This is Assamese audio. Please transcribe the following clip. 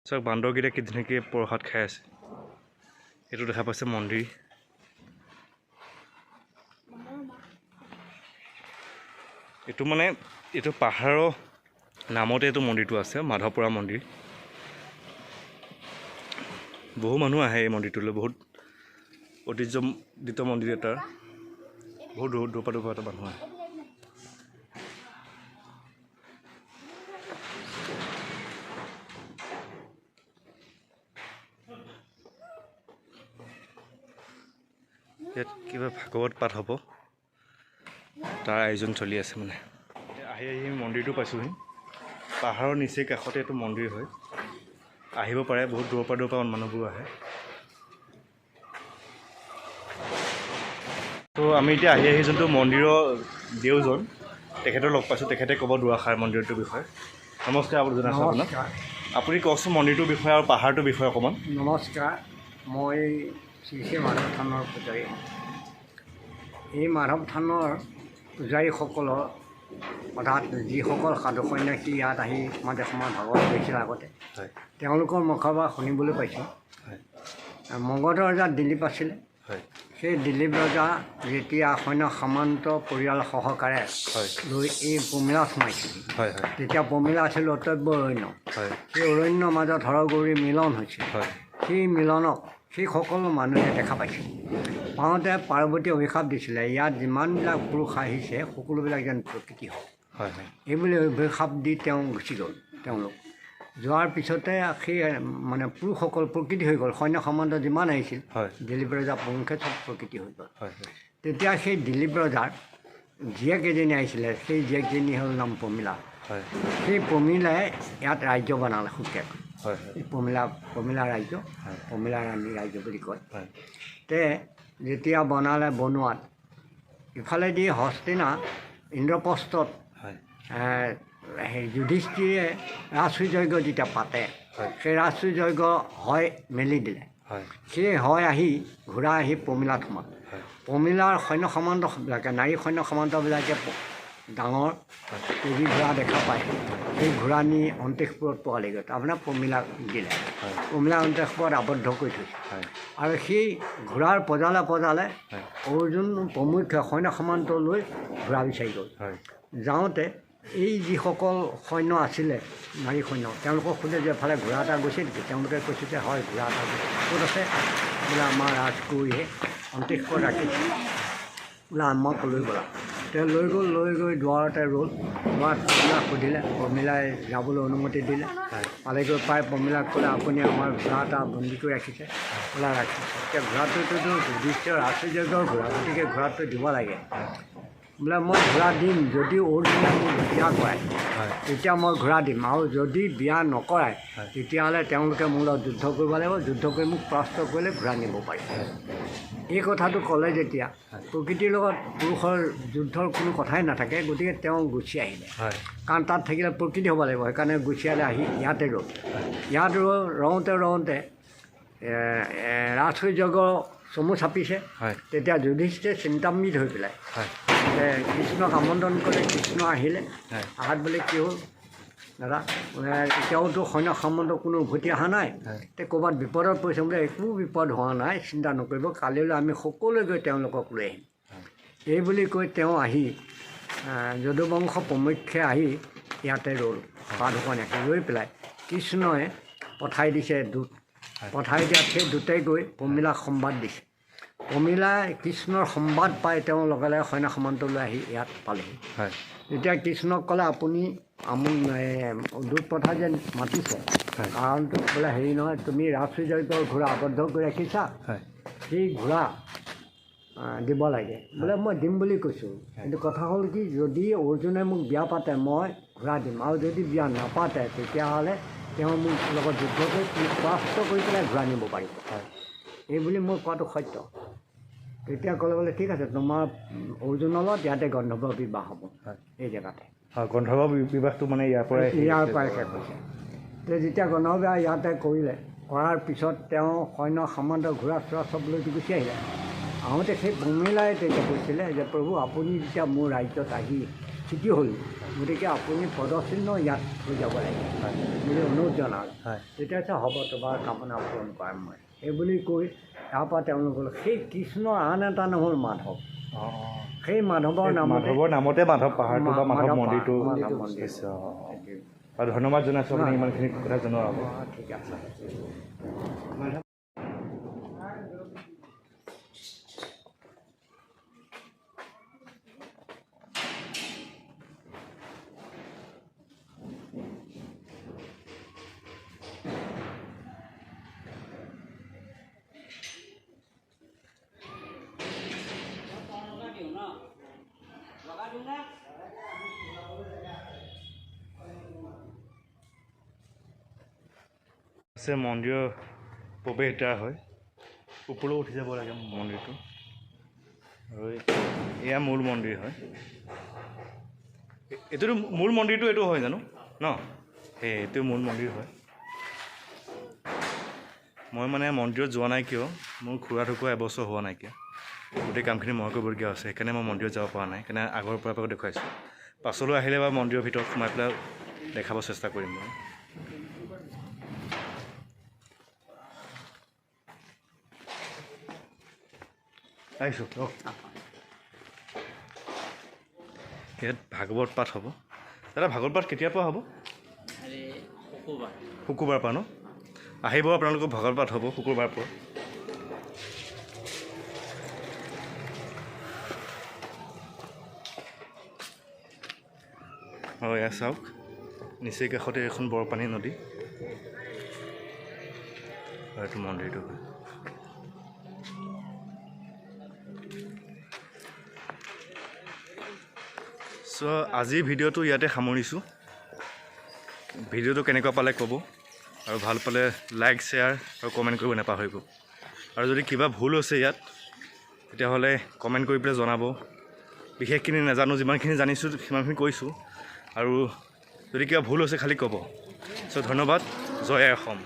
চাওক বান্দৰকেইটা কি ধুনীয়াকৈ প্ৰসাদ খাই আছে। এইটো দেখা পাইছে মন্দিৰ। এইটো মানে এইটো পাহাৰৰ নামতে এইটো মন্দিৰটো আছে, মাধৱপুৰা মন্দিৰ। বহু মানুহ আহে এই মন্দিৰটোলৈ, বহুত ঐতিহ্যমণ্ডিত মন্দিৰ এটা, বহুত দূৰৰ পৰা মানুহ আহে। ইয়াত কিবা ভাগৱত পাঠ হ'ব, তাৰ আয়োজন চলি আছে। মানে আহি মন্দিৰটো পাইছোঁহি। পাহাৰৰ নিচেই কাষতে এইটো মন্দিৰ হয়, আহিব পাৰে, বহুত দূৰৰ পৰা মানুহবোৰ আহে। তো আমি এতিয়া আহি যোনটো মন্দিৰৰ দেওজন তেখেতক লগ পাইছোঁ, তেখেতে ক'ব দুআষাৰ মন্দিৰটোৰ বিষয়ে। নমস্কাৰ, আপুনি জনাইছোঁ আপোনাক। আপুনি কওকচোন মন্দিৰটোৰ বিষয়ে আৰু পাহাৰটোৰ বিষয়ে অকণমান। নমস্কাৰ, মই শ্ৰী শ্ৰী মাধৱ থানৰ পূজাৰী। এই মাধৱ থানৰ পূজাৰীসকলৰ অৰ্থাৎ যিসকল সাধু সন্যাসী ইয়াত আহি মাজে সময়ে ভাগৱত গৈছিল আগতে, তেওঁলোকৰ মুখৰ পৰা শুনিবলৈ পাইছোঁ। মগধৰ ৰজা দিলীপ আছিলে। সেই দিলীপ ৰজা যেতিয়া সৈন্য সামন্ত পৰিয়াল সহকাৰে লৈ এই পমিলা সোমাইছিল, তেতিয়া পমিলা আছিল অতব্য অৰণ্য। সেই অৰণ্যৰ মাজত হৰগৌৰী মিলন হৈছিল। সেই মিলনক সেই সকলো মানুহে দেখা পাইছিল। পাওঁতে পাৰ্বতী অভিশাপ দিছিলে, ইয়াত যিমানবিলাক পুৰুষ আহিছে সকলোবিলাক যেন প্ৰকৃতি হয়। এইবুলি অভিশাপ দি তেওঁ গুচি গ'ল। তেওঁলোক যোৱাৰ পিছতে সেই মানে পুৰুষসকল প্ৰকৃতি হৈ গ'ল। সৈন্য সামন্ত যিমান আহিছিল, দিলীপ ৰজা প্ৰমুখে চব প্ৰকৃতি হৈ গ'ল। তেতিয়া সেই দিলীপ ৰজাৰ জীয়েক এজনী আহিছিলে, সেই জীয়েকজনী হ'ল নাম পমিলা। সেই পমিলাই ইয়াত ৰাজ্য বনালে সুকীয়াকৈ। পমিলা ৰাজ্য, পমিলা ৰাণী ৰাজ্য বুলি কয়। তে যেতিয়া বনোৱাত ইফালেদি হস্তিনা ইন্দ্ৰপ্ৰস্থত যুধিষ্ঠিৰে ৰাজসূয় যজ্ঞ যেতিয়া পাতে, সেই ৰাজসূয় যজ্ঞ হয় মেলি দিলে। সেই হয় আহি ঘোঁৰা আহি পমিলাত সোমাল। পমিলাৰ সৈন্য সামন্তবিলাকে, নাৰী সৈন্য সামন্তবিলাকে ডাঙৰ তেজী ঘোঁৰা দেখা পায়। সেই ঘোঁৰা নি অন্তেশপুৰত পোৱালেগৈ, তাৰমানে পমিলাক দিলে। পমিলা অন্তেশপুৰত আবদ্ধ কৰি থৈছে। আৰু সেই ঘোঁৰাৰ পজালে অৰ্জুন প্ৰমুখ্যে সৈন্য সামন্ত লৈ ঘোঁৰা বিচাৰি গ'ল। যাওঁতে এই যিসকল সৈন্য আছিলে নাৰী সৈন্য, তেওঁলোকক সোধে যে এফালে ঘোঁৰা এটা গৈছে নেকি? তেওঁলোকে কৈছে যে হয়, ঘোঁৰা এটা গৈছে। ক'ত আছে? বোলে আমাৰ ৰাজকুঁৱৰীয়ে অন্তেশপুৰত ৰাখিছে, বোলে আমাক লৈ গ'লা। তেওঁ লৈ গৈ দুৱাৰতে ৰ'ল। দুৱাৰত পমিলাক সুধিলে, পমিলাই যাবলৈ অনুমতি দিলে। পালেগৈ পাই পমিলাক ক'লে, আপুনি আমাৰ ঘোঁৰা এটা বন্দী কৰি ৰাখিছে। বোলে ৰাখিছে। এতিয়া ঘোঁৰাটোতো যুধিষ্ঠিৰ ৰাজসূয্যৰ ঘোঁৰা, গতিকে ঘোঁৰাটো দিব লাগে। বোলে মই ঘোঁৰা দিম, যদি অৰ্জুনে মোক বিয়া কৰায় তেতিয়া মই ঘোঁৰা দিম, আৰু যদি বিয়া নকৰায় তেতিয়াহ'লে তেওঁলোকে মোৰ লগত যুদ্ধ কৰিব লাগিব, যুদ্ধ কৰি মোক পৰাস্ত কৰিলে ঘোঁৰা নিব পাৰিব। এই কথাটো ক'লে যেতিয়া প্ৰকৃতিৰ লগত পুৰুষৰ যুদ্ধৰ কোনো কথাই নাথাকে, গতিকে তেওঁ গুচি আহিলে। কাৰণ তাত থাকিলে প্ৰকৃতি হ'ব লাগিব, সেইকাৰণে গুচিয়ালে আহি ইয়াতে ৰ'ল। ইয়াত ৰওঁতে ৰাজসূয় যজ্ঞ চমু চাপিছে। তেতিয়া যুধিষ্ঠিৰে চিন্তান্বিত হৈ পেলাই কৃষ্ণক আমন্ত্ৰণ কৰে। কৃষ্ণ আহিলে, আহাত বোলে কি হ'ল দাদা, এতিয়াওতো সৈন্য সামন্ত কোনো উভতি অহা নাই, তে ক'ৰবাত বিপদত পৰিছে। বোলে একো বিপদ হোৱা নাই, চিন্তা নকৰিব, কালিলৈ আমি সকলোৱে গৈ তেওঁলোকক লৈ আহিম। এই বুলি কৈ তেওঁ আহি যদুবংশ প্ৰমুখ্যে আহি ইয়াতে ৰ'ল। সাধু সন্যাসী ৰৈ পেলাই কৃষ্ণই পঠাই দিছে দূত। পঠাই দিয়াত সেই দূতে গৈ পমিলাক সংবাদ দিছে। পমিলাই কৃষ্ণৰ সংবাদ পাই তেওঁ লগে লগে সৈন্য সামন্তলৈ আহি ইয়াত পালেহি। তেতিয়া কৃষ্ণক ক'লে, আপুনি দূত পঠাই যে মাতিছে, কাৰণটো বোলে হেৰি নহয়, তুমি ৰাজসূয় যজ্ঞৰ ঘোঁৰা আবদ্ধ কৰি ৰাখিছা, সেই ঘোঁৰা দিব লাগে। বোলে মই দিম বুলি কৈছোঁ, কিন্তু কথা হ'ল কি, যদি অৰ্জুনে মোক বিয়া পাতে মই ঘোঁৰা দিম, আৰু যদি বিয়া নাপাতে তেতিয়াহ'লে তেওঁ মোক লগত যুদ্ধ কৰি পৰাস্ত কৰি পেলাই ঘোঁৰা নিব পাৰিব। এই বুলি মই কোৱাটো সত্য। তেতিয়া ক'লে বোলে ঠিক আছে, তোমাৰ অৰ্জুনৰ লগত ইয়াতে গন্ধৰ্ব বিবাহ হ'ব, এই জেগাতে। গন্ধৰ্ব বিবাহটো মানে ইয়াৰ পৰাই শেষ হৈছে। তে যেতিয়া গন্ধৰ্ব বিবাহ ইয়াতে কৰিলে, কৰাৰ পিছত তেওঁ সৈন্য সামন্ত ঘোঁৰা চোৰা চব লৈ গুচি আহিলে। আহোঁতে সেই পমিলাই তেতিয়া কৈছিলে যে প্ৰভু, আপুনি যেতিয়া মোৰ ৰাজ্যত আহি চিটি হ'ল গতিকে আপুনি পদচিহ্ন ইয়াত থৈ যাব লাগিব বুলি অনুৰোধ জনালে তেতিয়া হৈছে হ'ব তোমাৰ কামনা পূৰণ কৰাম মই এইবুলি কৈ তাৰপৰা তেওঁলোকে সেই কৃষ্ণৰ আন এটা নাম হ'ল মাধৱ সেই মাধৱৰ নামতে মাধৱ পাহাৰটো বা মাধৱ মন্দিৰটো ধন্যবাদ জনাইছোঁ আপুনি ইমানখিনি কথা জনোৱাৰ বাবে ঠিক আছে আছে মন্দিৰৰ প্ৰৱেশদ্বাৰ হয় ওপৰলৈ উঠি যাব লাগে মন্দিৰটো আৰু এয়া মূল মন্দিৰ হয় এইটোতো মূল মন্দিৰটো এইটো হয় জানো ন এইটো মূল মন্দিৰ হয় মই মানে মন্দিৰত যোৱা নাই কিয় মোৰ খুৰা ঢুকুৱা এবছৰ হোৱা নাইকিয়া গোটেই কামখিনি মই কৰিবলগীয়া হৈছে সেইকাৰণে মই মন্দিৰত যাব পৰা নাই সেইকাৰণে আগৰ পৰা দেখুৱাইছোঁ পাছলৈ আহিলে বা মন্দিৰৰ ভিতৰত সোমাই পেলাই দেখাব চেষ্টা কৰিম মই আহিছোঁ ইয়াত ভাগৱত পাঠ হ'ব দাদা ভাগৱত পাঠ কেতিয়াৰ পৰা হ'ব শুকুৰবাৰ পৰা ন আহিব আপোনালোকৰ ভাগৱত পাঠ হ'ব শুকুৰবাৰ পৰা হয় এয়া চাওক নিচেই কাষতে এখন বৰপানী নদী হয় এইটো মন্দিৰটো হয় চ' আজিৰ ভিডিঅ'টো ইয়াতে সামৰিছোঁ ভিডিঅ'টো কেনেকুৱা পালে ক'ব আৰু ভাল পালে লাইক শ্বেয়াৰ আৰু কমেণ্ট কৰিব নাপাহৰিব আৰু যদি কিবা ভুল হৈছে ইয়াত তেতিয়াহ'লে কমেণ্ট কৰি পেলাই জনাব বিশেষখিনি নাজানো যিমানখিনি জানিছোঁ সিমানখিনি কৈছোঁ আৰু যদি কিবা ভুল হৈছে খালি ক'ব চ' ধন্যবাদ জয় অসম